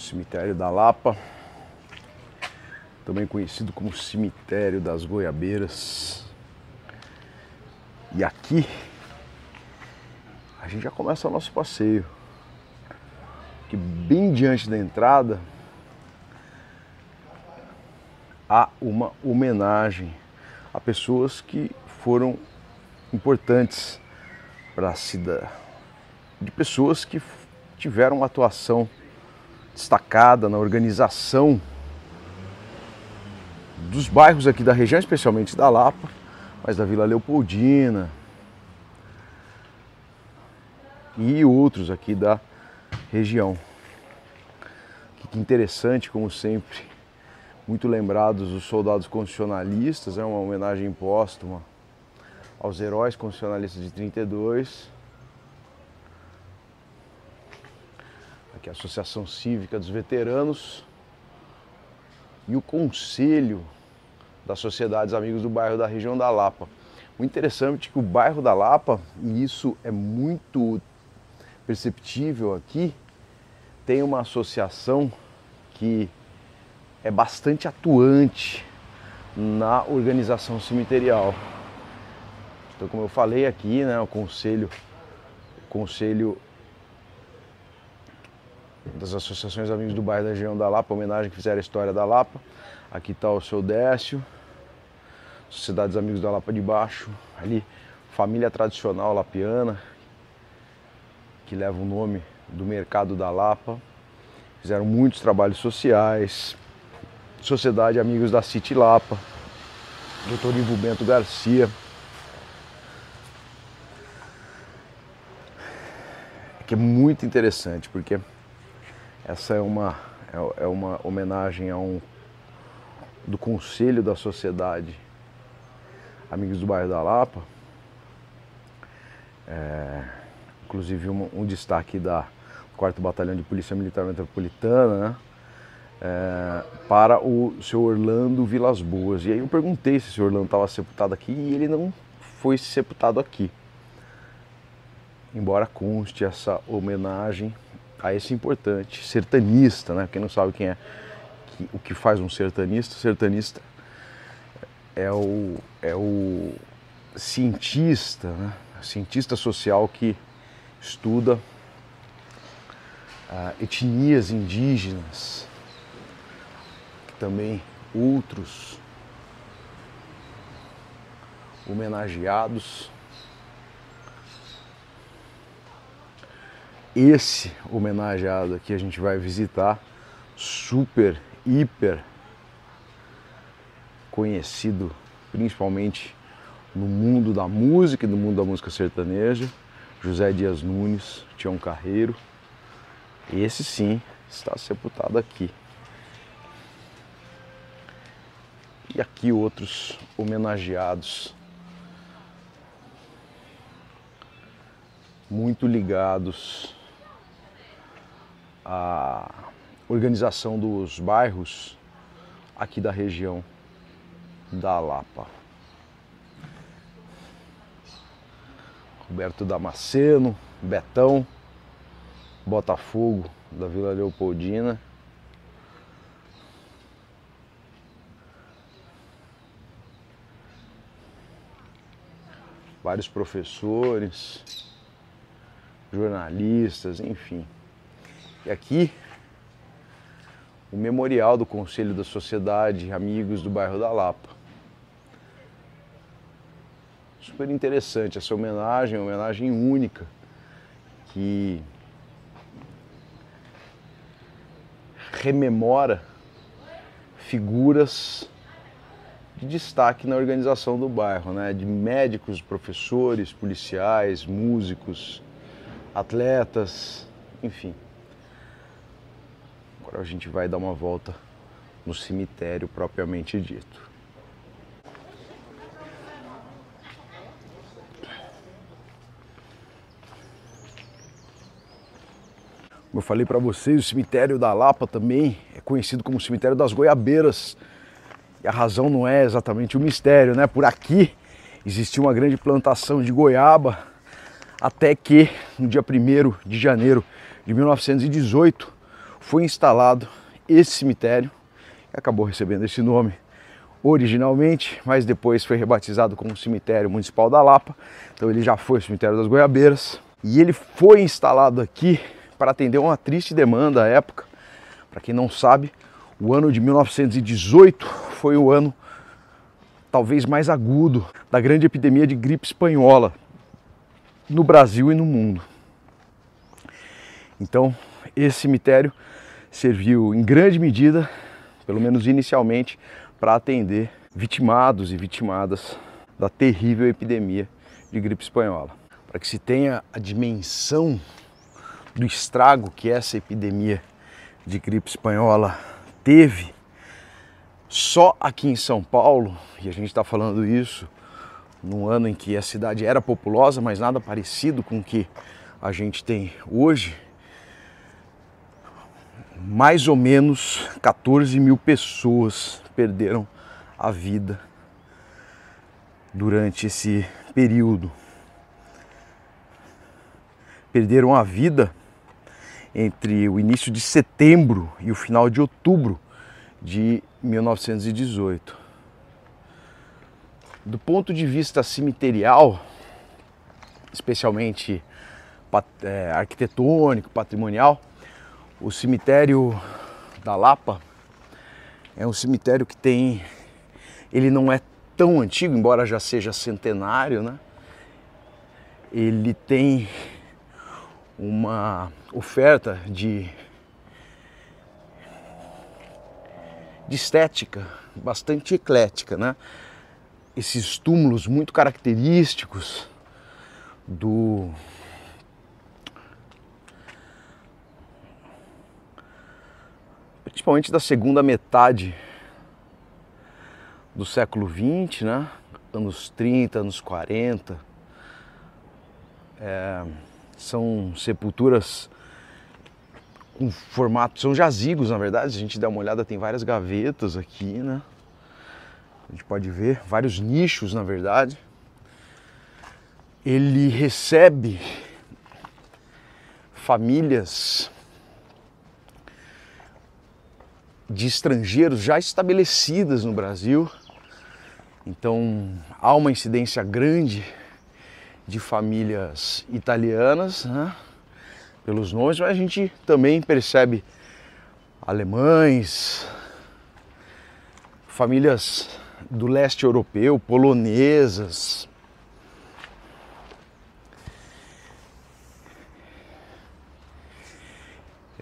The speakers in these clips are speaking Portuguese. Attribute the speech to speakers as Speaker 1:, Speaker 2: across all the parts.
Speaker 1: Cemitério da Lapa, também conhecido como Cemitério das Goiabeiras. E aqui a gente já começa o nosso passeio, que bem diante da entrada há uma homenagem a pessoas que foram importantes para a cidade, de pessoas que tiveram uma atuação destacada na organização dos bairros aqui da região, especialmente da Lapa, mas da Vila Leopoldina e outros aqui da região. Que interessante, como sempre, muito lembrados os soldados constitucionalistas, é uma homenagem póstuma aos heróis constitucionalistas de 32. Aqui a Associação Cívica dos Veteranos e o Conselho das Sociedades Amigos do Bairro da Região da Lapa. Muito interessante que o bairro da Lapa, e isso é muito perceptível aqui, tem uma associação que é bastante atuante na organização cemiterial. Então, como eu falei aqui, né, o Conselho das Associações Amigos do Bairro da Região da Lapa, homenagem que fizeram a história da Lapa. Aqui está o seu Décio, Sociedades Amigos da Lapa de Baixo, ali Família Tradicional Lapiana, que leva o nome do Mercado da Lapa. Fizeram muitos trabalhos sociais. Sociedade Amigos da City Lapa, Dr. Ivo Bento Garcia. Que é muito interessante, porque essa é uma homenagem a do Conselho da Sociedade Amigos do Bairro da Lapa. Inclusive um destaque da 4º Batalhão de Polícia Militar Metropolitana, né? Para o seu Orlando Vilas Boas. E aí eu perguntei se o seu Orlando estava sepultado aqui e ele não foi sepultado aqui. Embora conste essa homenagem a esse importante sertanista, né? Quem não sabe quem é, o que faz um sertanista? O sertanista é o cientista, né? Cientista social que estuda etnias indígenas, que também outros homenageados. Esse homenageado aqui a gente vai visitar, super, hiper conhecido, principalmente no mundo da música e no mundo da música sertaneja, José Dias Nunes, Tião Carreiro. Esse sim está sepultado aqui. E aqui outros homenageados, muito ligados à organização dos bairros aqui da região da Lapa. Roberto Damasceno, Betão, Botafogo da Vila Leopoldina. Vários professores, jornalistas, enfim. E aqui o memorial do Conselho da Sociedade Amigos do Bairro da Lapa. Super interessante essa homenagem, uma homenagem única, que rememora figuras de destaque na organização do bairro, né? De médicos, professores, policiais, músicos, atletas, enfim. Agora a gente vai dar uma volta no cemitério propriamente dito. Como eu falei para vocês, o cemitério da Lapa também é conhecido como cemitério das Goiabeiras. E a razão não é exatamente o mistério, né? Por aqui existia uma grande plantação de goiaba, até que no dia 1º de janeiro de 1918 foi instalado esse cemitério, que acabou recebendo esse nome originalmente, mas depois foi rebatizado como Cemitério Municipal da Lapa. Então ele já foi o Cemitério das Goiabeiras. E ele foi instalado aqui para atender uma triste demanda à época. Para quem não sabe, o ano de 1918 foi o ano talvez mais agudo da grande epidemia de gripe espanhola no Brasil e no mundo. Então, esse cemitério serviu em grande medida, pelo menos inicialmente, para atender vitimados e vitimadas da terrível epidemia de gripe espanhola. Para que se tenha a dimensão do estrago que essa epidemia de gripe espanhola teve, só aqui em São Paulo, e a gente está falando isso num ano em que a cidade era populosa, mas nada parecido com o que a gente tem hoje, mais ou menos 14 mil pessoas perderam a vida durante esse período. Perderam a vida entre o início de setembro e o final de outubro de 1918. Do ponto de vista cemiterial, especialmente arquitetônico, patrimonial, o cemitério da Lapa é um cemitério que tem... Ele não é tão antigo, embora já seja centenário, né? Ele tem uma oferta de estética bastante eclética, né? Esses túmulos muito característicos principalmente da segunda metade do século XX, né? Anos 30, anos 40. São sepulturas com formato, são jazigos, na verdade. Se a gente der uma olhada, tem várias gavetas aqui, né? A gente pode ver vários nichos, na verdade. Ele recebe famílias de estrangeiros já estabelecidas no Brasil. Então há uma incidência grande de famílias italianas, né? Pelos nomes, mas a gente também percebe alemães, famílias do leste europeu, polonesas.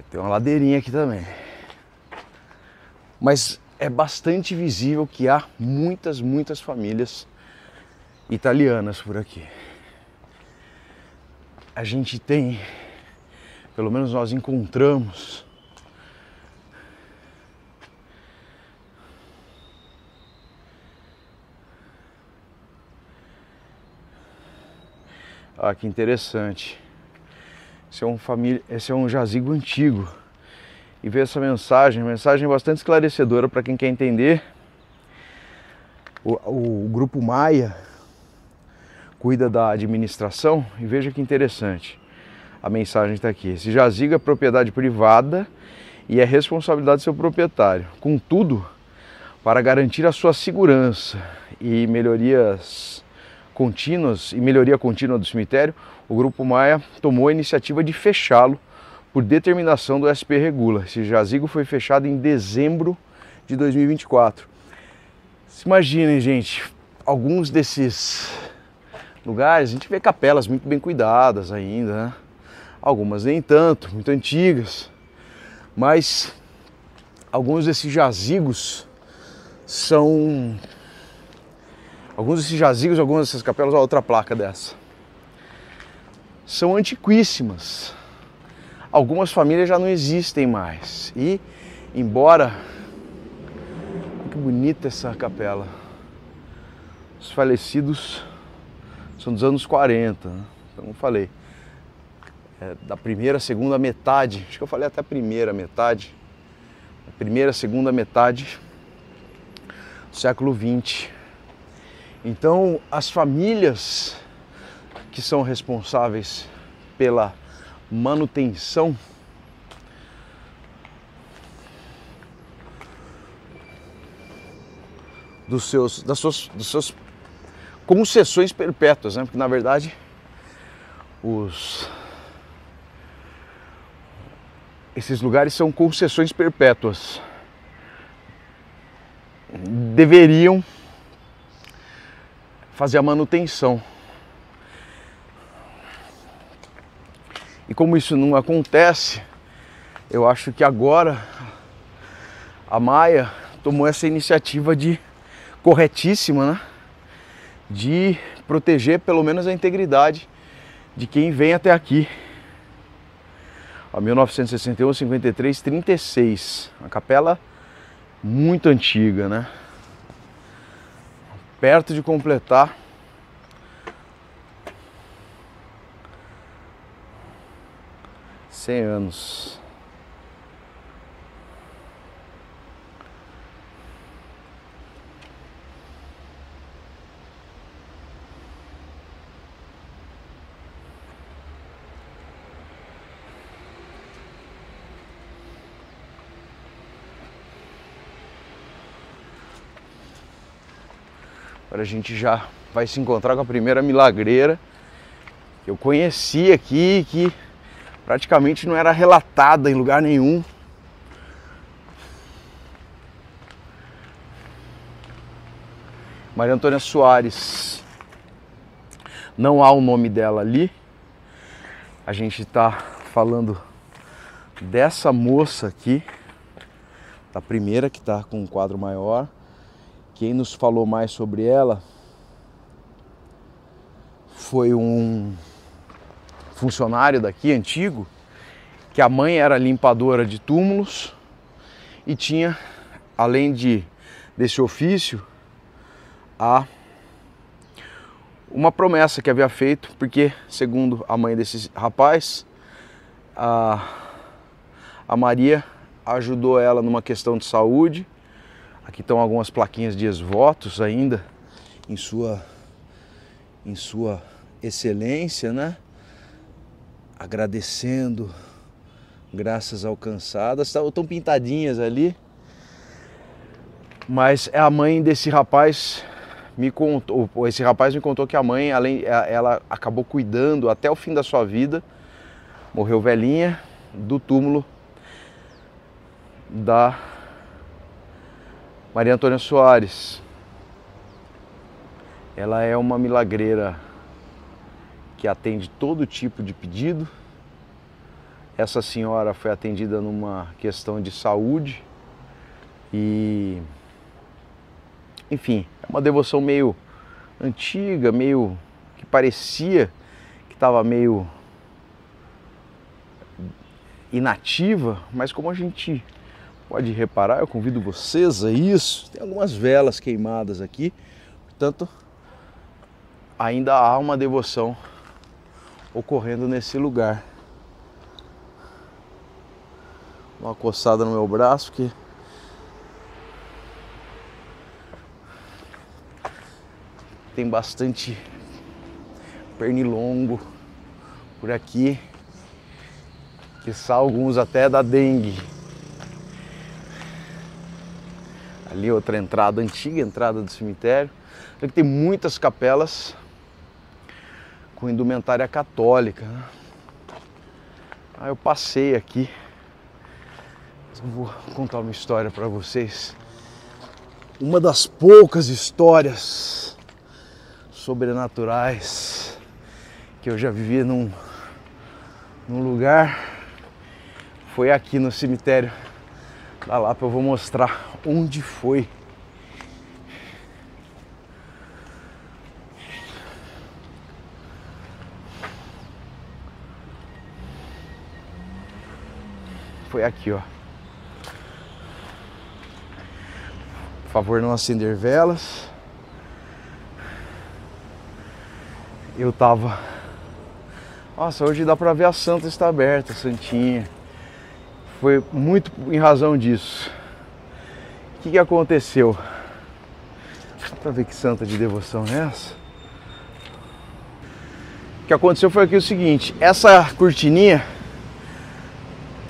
Speaker 1: Tem uma ladeirinha aqui também. Mas é bastante visível que há muitas famílias italianas por aqui. A gente tem, pelo menos nós encontramos, que interessante. Esse é um jazigo antigo. E ver essa mensagem bastante esclarecedora para quem quer entender. O Grupo Maia cuida da administração e veja que interessante. A mensagem está aqui. Esse jazigo é propriedade privada e é responsabilidade do seu proprietário. Contudo, para garantir a sua segurança e melhoria contínua do cemitério, o Grupo Maia tomou a iniciativa de fechá-lo por determinação do SP Regula. Esse jazigo foi fechado em dezembro de 2024. Se imaginem, gente, alguns desses lugares, a gente vê capelas muito bem cuidadas ainda, né? Algumas nem tanto, muito antigas, mas alguns desses jazigos, algumas dessas capelas, olha outra placa dessa, são antiquíssimas. Algumas famílias já não existem mais. E, embora... Olha que bonita essa capela. Os falecidos são dos anos 40, né? Então, eu falei. Da primeira, segunda metade. Acho que eu falei até a primeira metade. A primeira, segunda metade do século XX. Então, as famílias que são responsáveis pela manutenção das suas concessões perpétuas, né? Porque na verdade esses lugares são concessões perpétuas. Deveriam fazer a manutenção. E como isso não acontece, eu acho que agora a Maia tomou essa iniciativa corretíssima, né? De proteger pelo menos a integridade de quem vem até aqui. 1961, 53, 36. Uma capela muito antiga, né? Perto de completar 100 anos. Agora a gente já vai se encontrar com a primeira milagreira que eu conheci aqui, que praticamente não era relatada em lugar nenhum. Maria Antônia Soares. Não há o nome dela ali. A gente está falando dessa moça aqui, da primeira que está com um quadro maior. Quem nos falou mais sobre ela foi um funcionário daqui, antigo, que a mãe era limpadora de túmulos e tinha, além desse ofício, uma promessa que havia feito, porque, segundo a mãe desse rapaz, a Maria ajudou ela numa questão de saúde. Aqui estão algumas plaquinhas de ex-votos ainda, em sua excelência, né? Agradecendo graças alcançadas, estão pintadinhas ali. Mas a mãe desse rapaz me contou, que a mãe, ela acabou cuidando até o fim da sua vida, morreu velhinha, do túmulo da Maria Antônia Soares. Ela é uma milagreira que atende todo tipo de pedido. Essa senhora foi atendida numa questão de saúde e, enfim, é uma devoção meio antiga, meio que parecia que estava meio inativa, mas como a gente pode reparar, eu convido vocês a isso. Tem algumas velas queimadas aqui, portanto, ainda há uma devoção ocorrendo nesse lugar. Uma coçada no meu braço, que tem bastante pernilongo por aqui, quiçá alguns até da dengue. Ali outra entrada, antiga entrada do cemitério. Aqui tem muitas capelas com indumentária católica, né? Eu passei aqui, mas eu vou contar uma história para vocês. Uma das poucas histórias sobrenaturais que eu já vivi num lugar foi aqui no cemitério da Lapa. Eu vou mostrar onde foi. Foi aqui, ó. Por favor, não acender velas. Eu tava... Nossa, hoje dá pra ver a Santa está aberta, a Santinha. Foi muito em razão disso. O que aconteceu? Pra ver que santa de devoção é essa? O que aconteceu foi aqui o seguinte: essa cortininha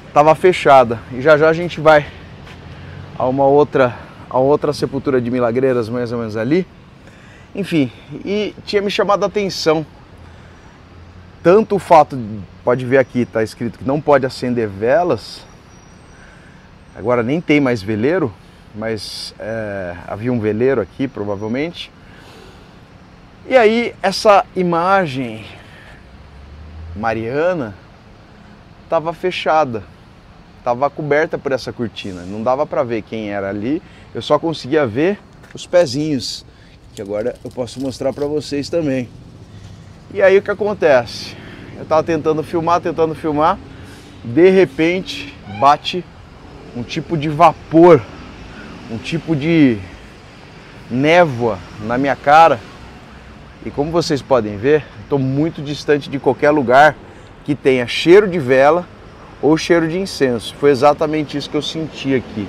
Speaker 1: estava fechada e já já a gente vai a a outra sepultura de Milagreiras mais ou menos ali. Enfim, e tinha me chamado a atenção tanto o fato, pode ver aqui, está escrito que não pode acender velas. Agora nem tem mais veleiro, mas havia um veleiro aqui provavelmente. E aí essa imagem mariana estava fechada, estava coberta por essa cortina, não dava para ver quem era ali, eu só conseguia ver os pezinhos, que agora eu posso mostrar para vocês também. E aí o que acontece? Eu estava tentando filmar, de repente bate um tipo de vapor, um tipo de névoa na minha cara, e como vocês podem ver, estou muito distante de qualquer lugar que tenha cheiro de vela ou cheiro de incenso. Foi exatamente isso que eu senti aqui.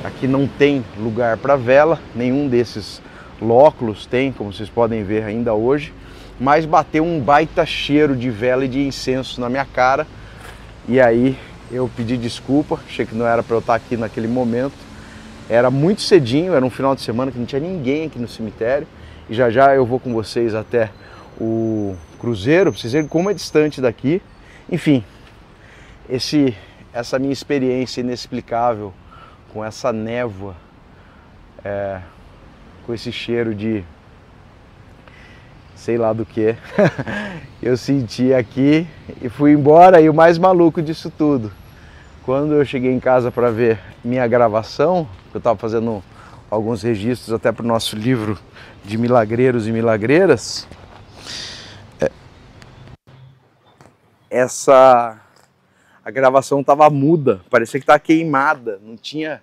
Speaker 1: Aqui não tem lugar para vela, nenhum desses lóculos tem, como vocês podem ver ainda hoje, mas bateu um baita cheiro de vela e de incenso na minha cara. E aí eu pedi desculpa, achei que não era para eu estar aqui naquele momento. Era muito cedinho, era um final de semana que não tinha ninguém aqui no cemitério. E já já eu vou com vocês até o cruzeiro, para vocês verem como é distante daqui. Enfim, essa minha experiência inexplicável com essa névoa, com esse cheiro de sei lá do que, eu senti aqui e fui embora. E o mais maluco disso tudo, quando eu cheguei em casa para ver minha gravação, eu estava fazendo alguns registros até para o nosso livro de milagreiros e milagreiras, a gravação estava muda, parecia que estava queimada, não tinha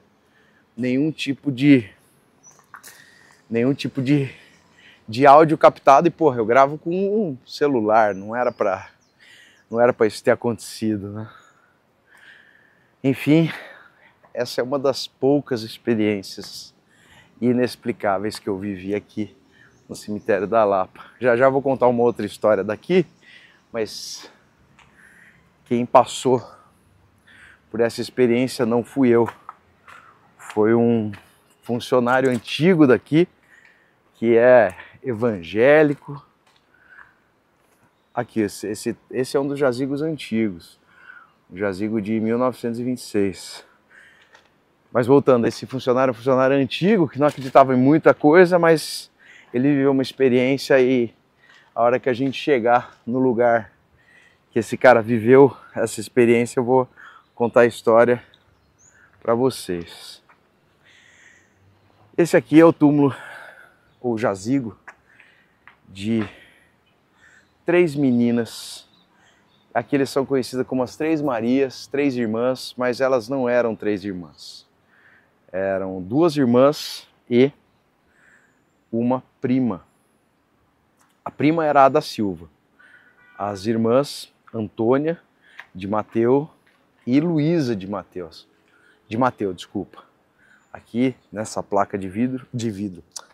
Speaker 1: nenhum tipo de áudio captado. E porra, eu gravo com um celular, não era para isso ter acontecido, né? Enfim, essa é uma das poucas experiências inexplicáveis que eu vivi aqui no cemitério da Lapa. Já já vou contar uma outra história daqui, mas quem passou por essa experiência não fui eu, foi um funcionário antigo daqui, que é evangélico. Aqui, esse é um dos jazigos antigos, o jazigo de 1926. Mas voltando, esse funcionário é um funcionário antigo, que não acreditava em muita coisa, mas ele viveu uma experiência, e a hora que a gente chegar no lugar que esse cara viveu essa experiência, eu vou contar a história para vocês. Esse aqui é o túmulo, ou jazigo, de 3 meninas. Aqui eles são conhecidas como as 3 Marias, 3 irmãs, mas elas não eram 3 irmãs. Eram 2 irmãs e uma prima. A prima era a da Silva. As irmãs Antônia de Mateu e Luísa de Mateu, desculpa. Aqui nessa placa de vidro,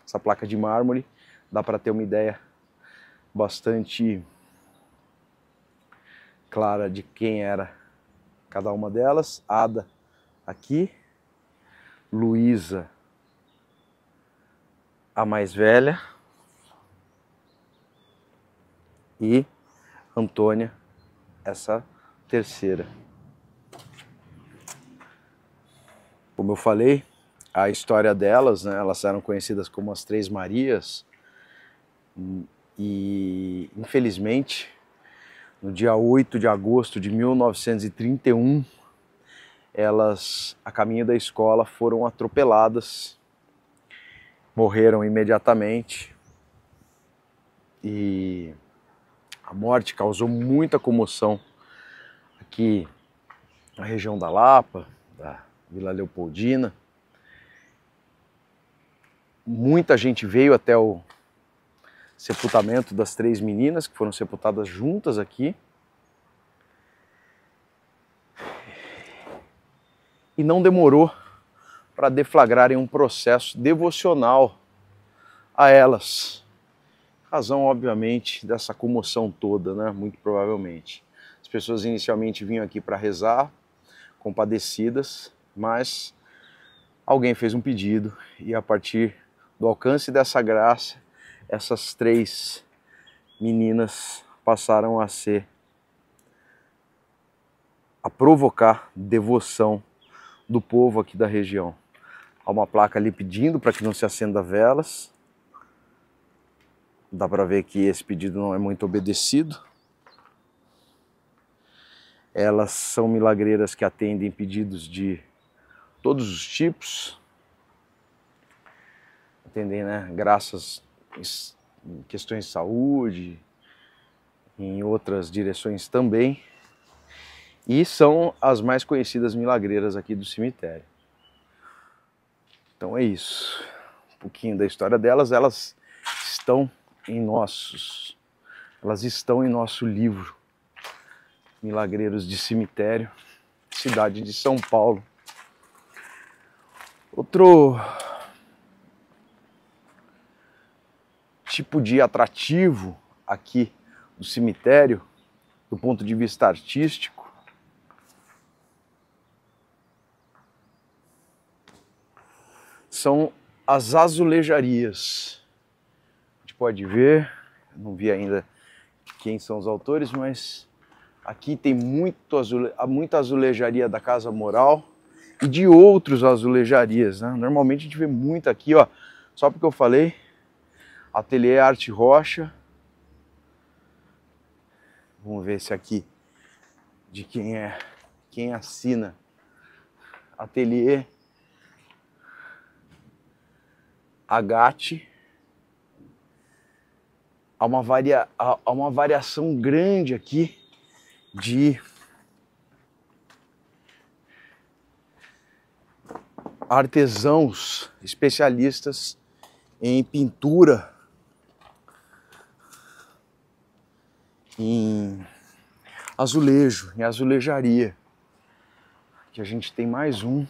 Speaker 1: essa placa de mármore, dá para ter uma ideia bastante clara de quem era cada uma delas. Ada aqui, Luísa a mais velha e Antônia essa terceira. Como eu falei, a história delas, né, elas eram conhecidas como as 3 Marias, e infelizmente no dia 8 de agosto de 1931, elas, a caminho da escola, foram atropeladas, morreram imediatamente, e a morte causou muita comoção aqui na região da Lapa, da Vila Leopoldina. Muita gente veio até o sepultamento das 3 meninas, que foram sepultadas juntas aqui. E não demorou para deflagrarem um processo devocional a elas. Razão, obviamente, dessa comoção toda, né? Muito provavelmente. As pessoas inicialmente vinham aqui para rezar, compadecidas, mas alguém fez um pedido e a partir do alcance dessa graça, essas 3 meninas passaram a provocar devoção do povo aqui da região. Há uma placa ali pedindo para que não se acenda velas. Dá para ver que esse pedido não é muito obedecido. Elas são milagreiras que atendem pedidos de todos os tipos. Atendem, né, graças em questões de saúde, em outras direções também. E são as mais conhecidas milagreiras aqui do cemitério. Então é isso. Um pouquinho da história delas. Elas estão em nosso livro Milagreiros de Cemitério, cidade de São Paulo. Outro tipo de atrativo aqui do cemitério, do ponto de vista artístico, são as azulejarias. A gente pode ver, não vi ainda quem são os autores, mas aqui tem muita azulejaria da Casa Moral e de outros azulejarias, né? Normalmente a gente vê muito aqui, ó, só porque eu falei, Ateliê Arte Rocha. Vamos ver se aqui de quem assina. Ateliê Agate. Há uma variação grande aqui de artesãos especialistas em pintura, em azulejo, em azulejaria. Aqui a gente tem mais um.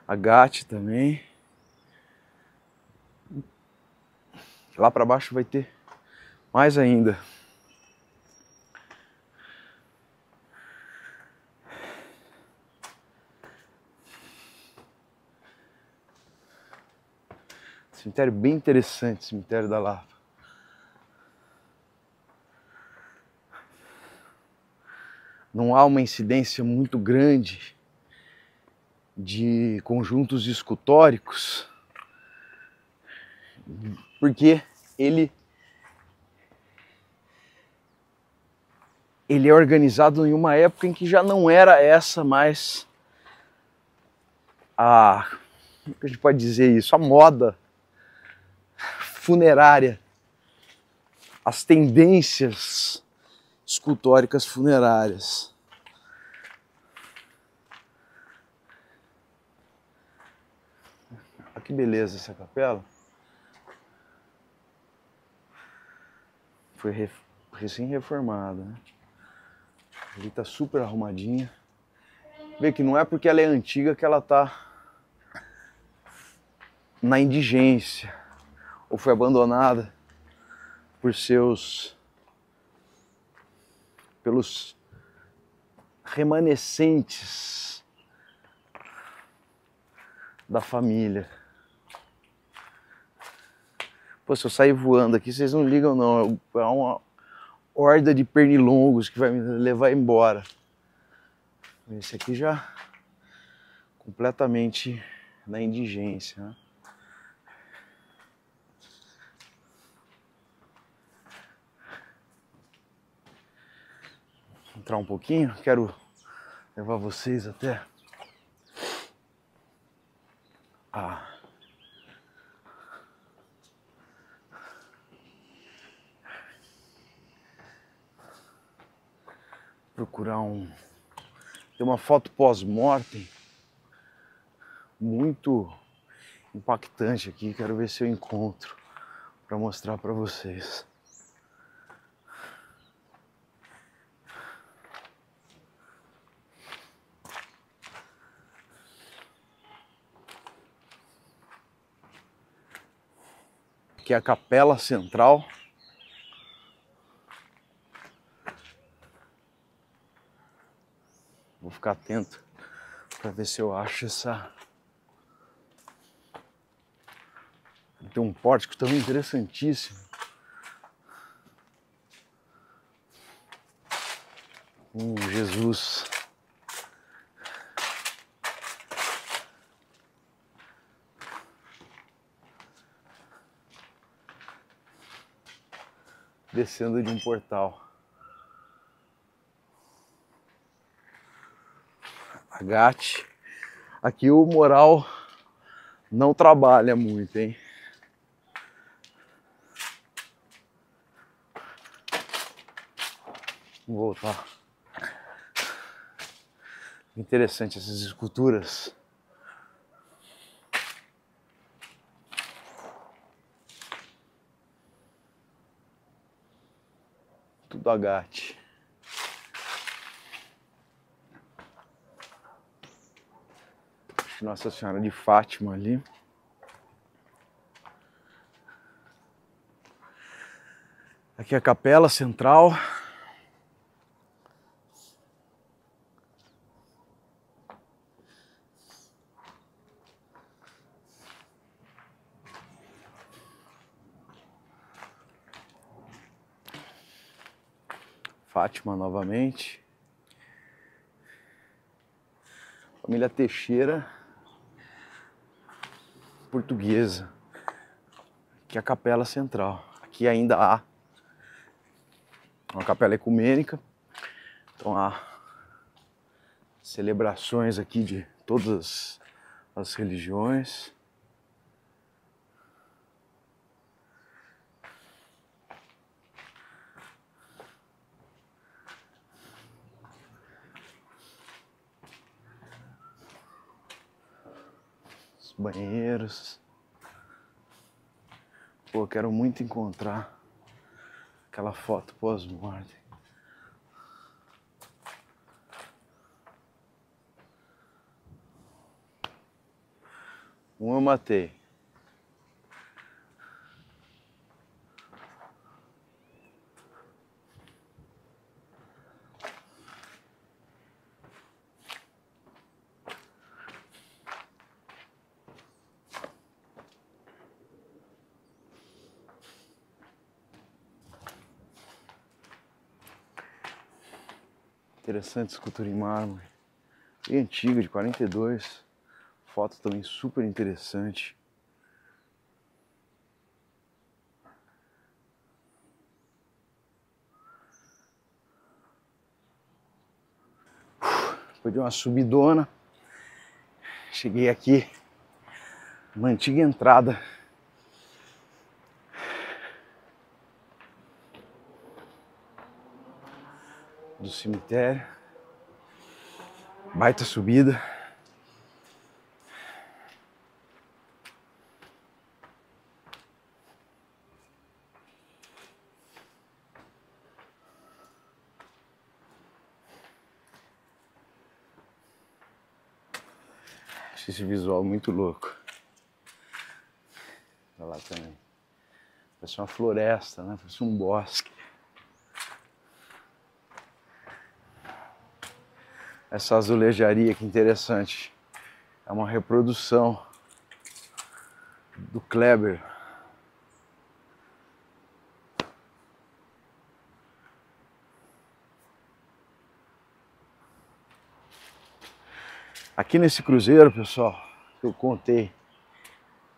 Speaker 1: Agate também. Lá para baixo vai ter mais ainda. Cemitério bem interessante, cemitério da Lapa. Não há uma incidência muito grande de conjuntos escultóricos, porque ele é organizado em uma época em que já não era essa mais como que a gente pode dizer isso? A moda funerária, as tendências escultóricas funerárias. Olha que beleza essa capela. Foi recém-reformada, né? Ali tá super arrumadinha. Vê que não é porque ela é antiga que ela tá na indigência ou foi abandonada pelos remanescentes da família. Pô, se eu sair voando aqui, vocês não ligam não, é uma horda de pernilongos que vai me levar embora. Esse aqui já completamente na indigência, né? Entrar um pouquinho, quero levar vocês até procurar tem uma foto pós-mortem muito impactante aqui, quero ver se eu encontro para mostrar para vocês. Aqui é a capela central ficar atento para ver se eu acho essa... Tem um pórtico também interessantíssimo. Jesus. Descendo de um portal. Agate. Aqui o moral não trabalha muito, hein? Vou voltar. Interessante essas esculturas. Tudo agate. Nossa Senhora de Fátima ali. Aqui é a capela central. Fátima novamente. Família Teixeira, portuguesa. Aqui é a capela central. Aqui ainda há uma capela ecumênica. Então há celebrações aqui de todas as religiões. Banheiros. Pô, quero muito encontrar aquela foto pós-morte. Um eu matei. Interessante escultura em mármore. Bem antiga, de 42. Foto também super interessante. Depois de uma subidona, cheguei aqui, uma antiga entrada. Do cemitério. Baita subida. Achei esse visual muito louco. Olha lá também. Parece uma floresta, né? Parece um bosque. Essa azulejaria que interessante. É uma reprodução do Kleber. Aqui nesse cruzeiro, pessoal, eu contei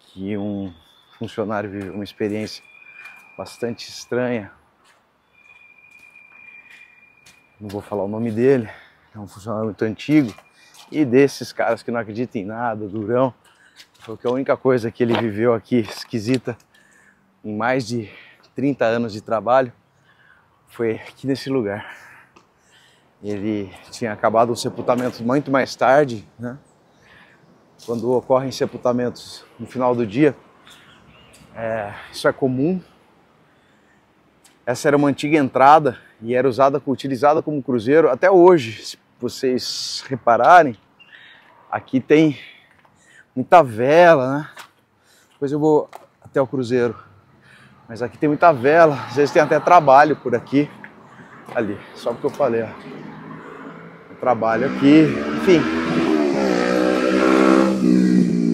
Speaker 1: que um funcionário viveu uma experiência bastante estranha. Não vou falar o nome dele. É um funcionário muito antigo e desses caras que não acreditam em nada, durão. Foi que a única coisa que ele viveu aqui esquisita em mais de 30 anos de trabalho foi aqui nesse lugar. Ele tinha acabado o sepultamento muito mais tarde, né? Quando ocorrem sepultamentos no final do dia, isso é comum. Essa era uma antiga entrada e era utilizada como cruzeiro até hoje. Se vocês repararem, aqui tem muita vela, né? Depois eu vou até o cruzeiro. Mas aqui tem muita vela, às vezes tem até trabalho por aqui. Ali, só porque eu falei, ó. trabalho aqui, enfim.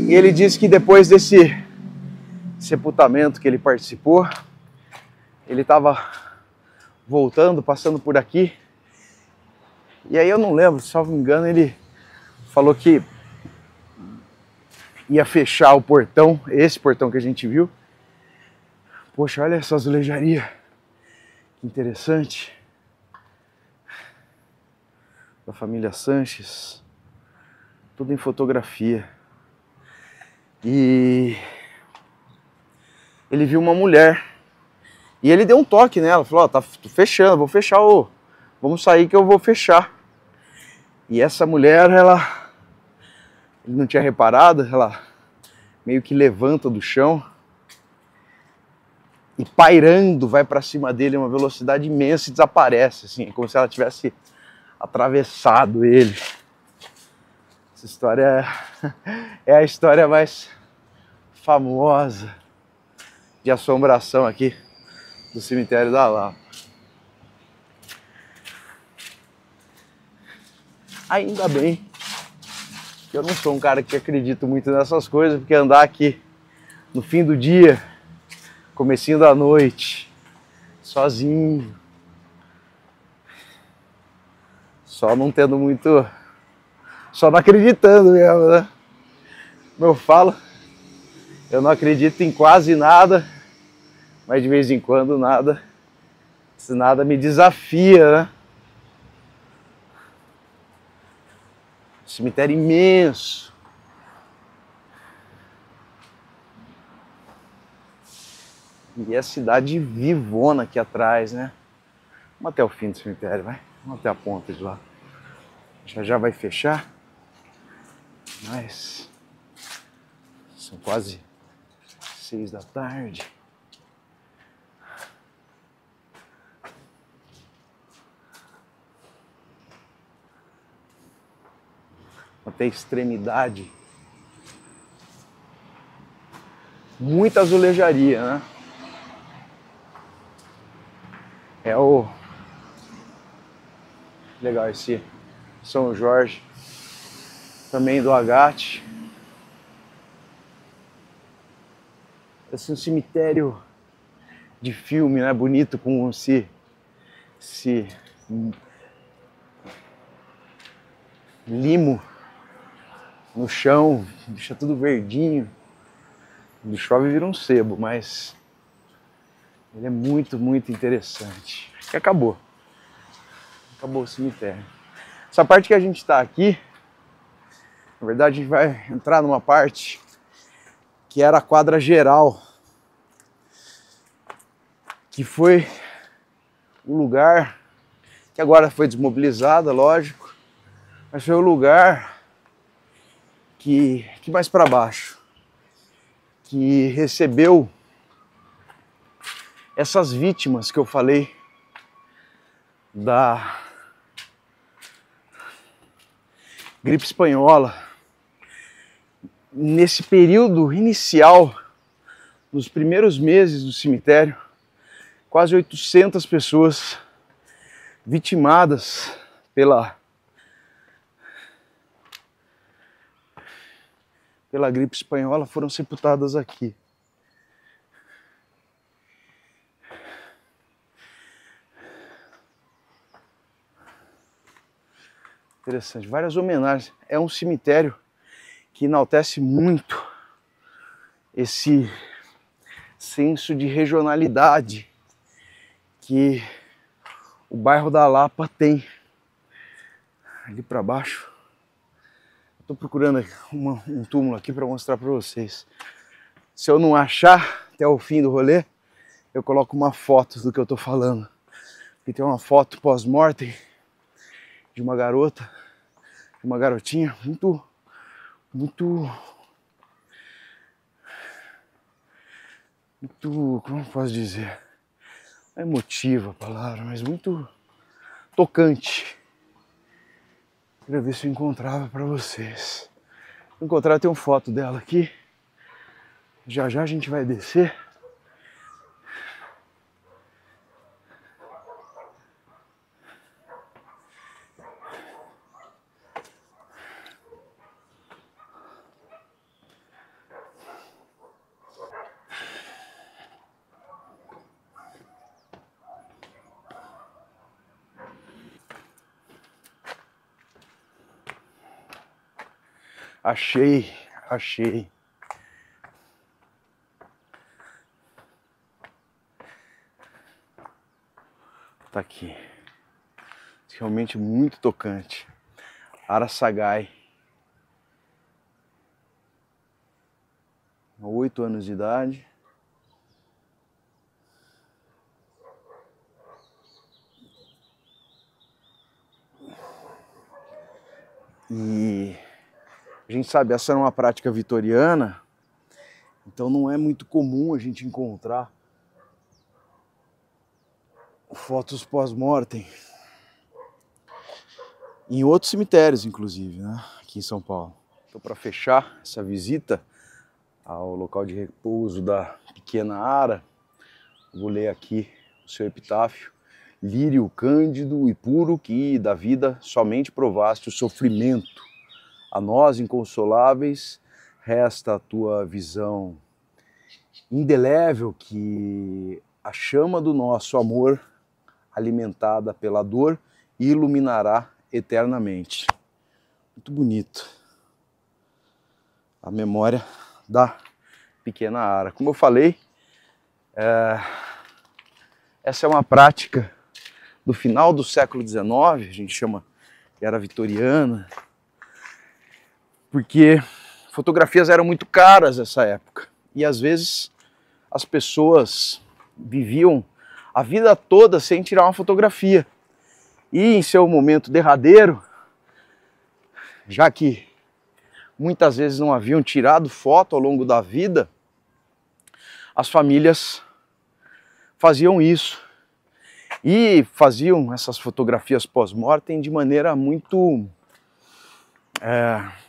Speaker 1: E ele disse que depois desse sepultamento que ele participou, ele estava voltando, passando por aqui, e aí eu não lembro, se não me engano, ele falou que ia fechar o portão, esse portão que a gente viu. Poxa, olha essa azulejaria, que interessante, da família Sanches, tudo em fotografia. E ele viu uma mulher, e ele deu um toque nela, falou, ó, tá fechando, vou fechar vamos sair que eu vou fechar. E essa mulher, ele não tinha reparado, ela meio que levanta do chão e pairando vai para cima dele a uma velocidade imensa e desaparece, assim, como se ela tivesse atravessado ele. Essa história é a história mais famosa de assombração aqui do cemitério da Lapa. Ainda bem que eu não sou um cara que acredita muito nessas coisas, porque andar aqui no fim do dia, comecinho da noite, sozinho, só não tendo muito, só não acreditando mesmo, né? Como eu falo, eu não acredito em quase nada, mas de vez em quando nada me desafia, né? Cemitério imenso. E a cidade vivona aqui atrás, né? Vamos até o fim do cemitério, vai? Vamos até a ponta de lá. Já vai fechar. Mas são quase 6 da tarde. Até a extremidade. Muita azulejaria, né? É o... Legal esse São Jorge. Também do Agate. Esse é um cemitério de filme, né? Bonito, com esse limo no chão, deixa tudo verdinho. Quando chove vira um sebo, mas ele é muito, muito interessante. E acabou o cemitério. Essa parte que a gente está aqui, na verdade a gente vai entrar numa parte que era a quadra geral, que foi o lugar que agora foi desmobilizada, lógico, mas foi o lugar que mais para baixo, que recebeu essas vítimas que eu falei da gripe espanhola. Nesse período inicial, nos primeiros meses do cemitério, quase 800 pessoas vitimadas pela gripe espanhola foram sepultadas aqui. Interessante, várias homenagens. É um cemitério que enaltece muito esse senso de regionalidade que o bairro da Lapa tem. Ali para baixo, estou procurando um túmulo aqui para mostrar para vocês. Se eu não achar até o fim do rolê, eu coloco uma foto do que eu estou falando. Aqui tem uma foto pós-mortem de uma garota, de uma garotinha muito, como eu posso dizer, não é emotiva a palavra, mas muito tocante. Queria ver se eu encontrava para vocês. Se encontrar, tem uma foto dela aqui. Já a gente vai descer. Achei, achei. Tá aqui. Realmente muito tocante. Araçagai. 8 anos de idade. E a gente sabe, essa era uma prática vitoriana, então não é muito comum a gente encontrar fotos pós-mortem em outros cemitérios, inclusive, né? Aqui em São Paulo. Então, para fechar essa visita ao local de repouso da pequena Ara, vou ler aqui o seu epitáfio. Lírio cândido e puro, que da vida somente provaste o sofrimento. A nós, inconsoláveis, resta a tua visão indelével, que a chama do nosso amor, alimentada pela dor, iluminará eternamente. Muito bonito. A memória da pequena Ara. Como eu falei, essa é uma prática do final do século XIX, a gente chama que era vitoriana, porque fotografias eram muito caras nessa época e às vezes as pessoas viviam a vida toda sem tirar uma fotografia. E em seu momento derradeiro, já que muitas vezes não haviam tirado foto ao longo da vida, as famílias faziam isso. E faziam essas fotografias pós-mortem de maneira muito,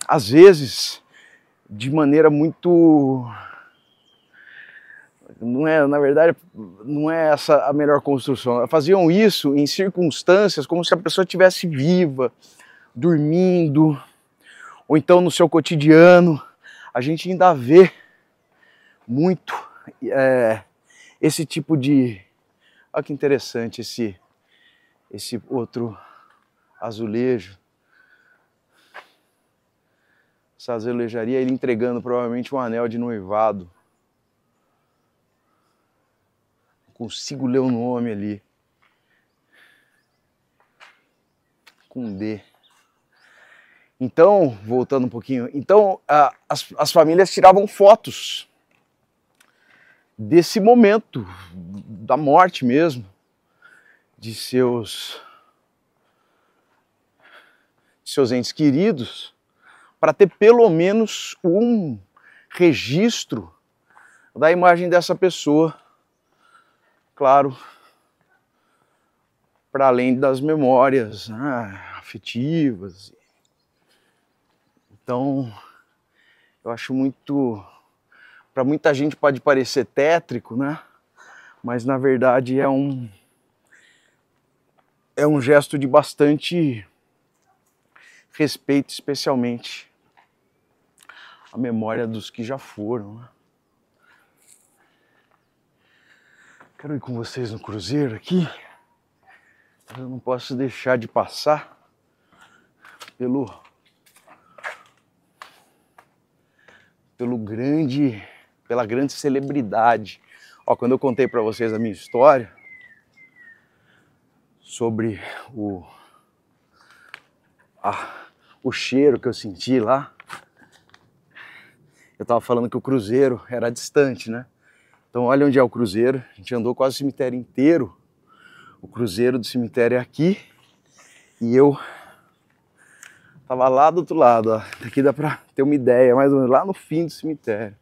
Speaker 1: às vezes, de maneira muito, não é, na verdade, não é essa a melhor construção. Faziam isso em circunstâncias como se a pessoa estivesse viva, dormindo, ou então no seu cotidiano. A gente ainda vê muito esse tipo de... Olha que interessante esse outro azulejo. Essa azulejaria, ele entregando provavelmente um anel de noivado. Não consigo ler o nome ali. Com D. Então, voltando um pouquinho. Então, as famílias tiravam fotos desse momento, da morte mesmo, de seus entes queridos, para ter pelo menos um registro da imagem dessa pessoa, claro, para além das memórias afetivas. Então, eu acho muito... Para muita gente pode parecer tétrico, né? Mas na verdade é um gesto de bastante respeito, especialmente a memória dos que já foram, né? Quero ir com vocês no cruzeiro aqui. Eu não posso deixar de passar pela grande celebridade. Ó, quando eu contei para vocês a minha história sobre o cheiro que eu senti lá, eu tava falando que o cruzeiro era distante, né? Então olha onde é o cruzeiro. A gente andou quase o cemitério inteiro. O cruzeiro do cemitério é aqui e eu tava lá do outro lado, ó. Daqui dá pra ter uma ideia, mais ou menos lá no fim do cemitério.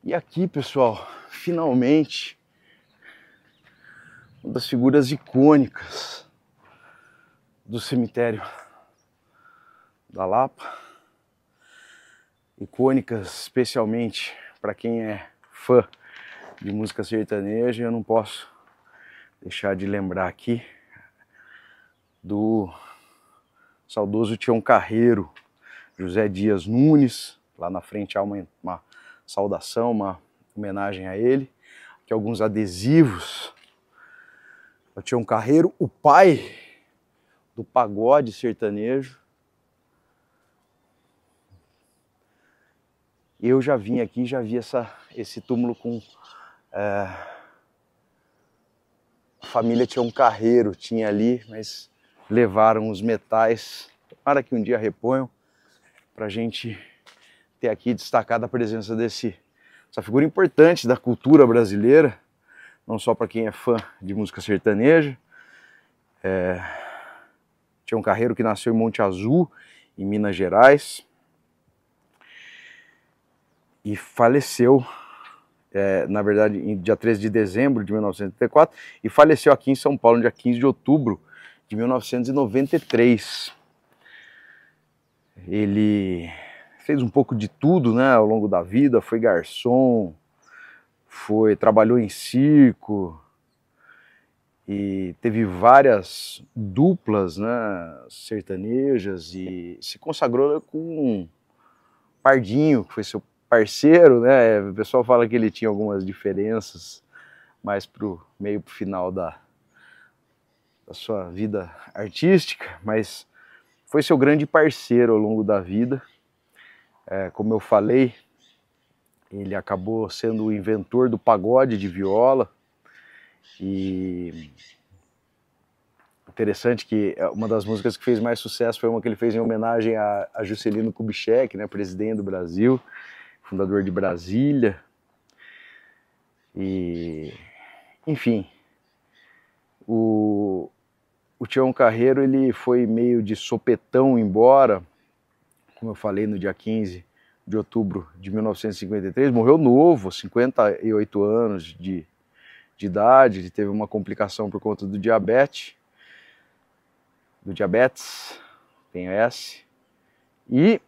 Speaker 1: E aqui, pessoal, finalmente, uma das figuras icônicas do cemitério da Lapa, icônicas especialmente para quem é fã de música sertaneja. Eu não posso deixar de lembrar aqui do saudoso Tião Carreiro, José Dias Nunes. Lá na frente há uma saudação, uma homenagem a ele. Aqui alguns adesivos. O Tião Carreiro, o pai do pagode sertanejo. Eu já vim aqui, já vi esse túmulo com a família Tião Carreiro, tinha ali, mas levaram os metais, para que um dia reponham, para a gente ter aqui destacado a presença dessa figura importante da cultura brasileira, não só para quem é fã de música sertaneja. Tião Carreiro, que nasceu em Monte Azul, em Minas Gerais, e faleceu, na verdade, em dia 13 de dezembro de 1984, e faleceu aqui em São Paulo, no dia 15 de outubro de 1993. Ele fez um pouco de tudo, né, ao longo da vida, foi garçom, trabalhou em circo, e teve várias duplas, né, sertanejas, e se consagrou com Pardinho, que foi seu parceiro, né? O pessoal fala que ele tinha algumas diferenças mais pro final da sua vida artística, mas foi seu grande parceiro ao longo da vida. Como eu falei, ele acabou sendo o inventor do pagode de viola, e interessante que uma das músicas que fez mais sucesso foi uma que ele fez em homenagem a Juscelino Kubitschek, né, presidente do Brasil, fundador de Brasília. E, enfim, o Tião Carreiro, ele foi meio de sopetão embora, como eu falei, no dia 15 de outubro de 1953, morreu novo, 58 anos de idade. Ele teve uma complicação por conta do diabetes, tem S, e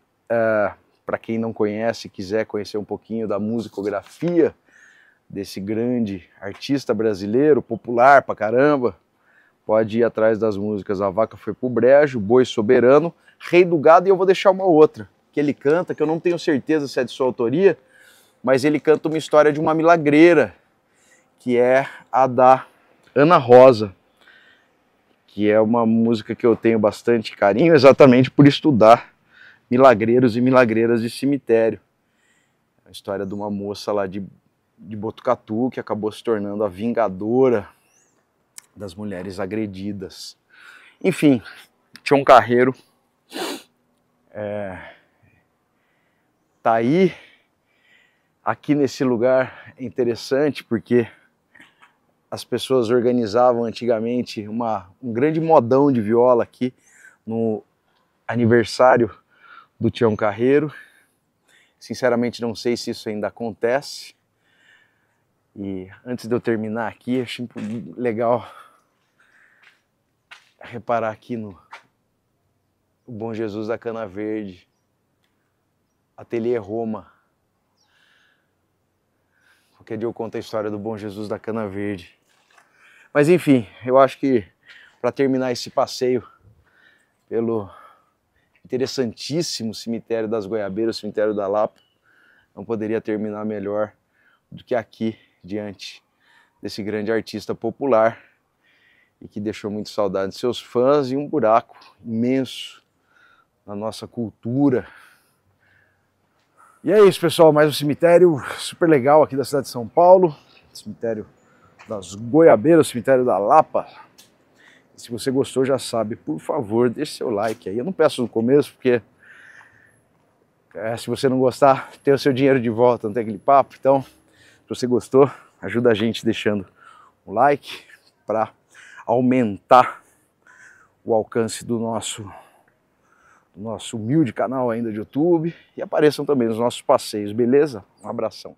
Speaker 1: para quem não conhece, quiser conhecer um pouquinho da musicografia desse grande artista brasileiro, popular pra caramba, pode ir atrás das músicas A Vaca Foi Pro Brejo, Boi Soberano, Rei do Gado, e eu vou deixar uma outra que ele canta, que eu não tenho certeza se é de sua autoria, mas ele canta uma história de uma milagreira, que é a da Ana Rosa, que é uma música que eu tenho bastante carinho, exatamente por estudar milagreiros e milagreiras de cemitério. É a história de uma moça lá de Botucatu, que acabou se tornando a vingadora das mulheres agredidas. Enfim, Tião Carreiro tá aí. Aqui nesse lugar é interessante porque as pessoas organizavam antigamente um grande modão de viola aqui no aniversário do Tião Carreiro. Sinceramente não sei se isso ainda acontece. E antes de eu terminar aqui, achei legal reparar aqui no Bom Jesus da Cana Verde, Ateliê Roma. Qualquer dia eu conto a história do Bom Jesus da Cana Verde. Mas enfim, eu acho que para terminar esse passeio pelo interessantíssimo cemitério das Goiabeiras, cemitério da Lapa, não poderia terminar melhor do que aqui, diante desse grande artista popular e que deixou muito saudade de seus fãs e um buraco imenso na nossa cultura. E é isso, pessoal, mais um cemitério super legal aqui da cidade de São Paulo, cemitério das Goiabeiras, cemitério da Lapa. E se você gostou, já sabe, por favor, deixe seu like aí. Eu não peço no começo, porque se você não gostar, tem o seu dinheiro de volta, não tem aquele papo. Então, se você gostou, ajuda a gente deixando um like para aumentar o alcance do nosso humilde canal ainda de YouTube, e apareçam também nos nossos passeios, beleza? Um abração.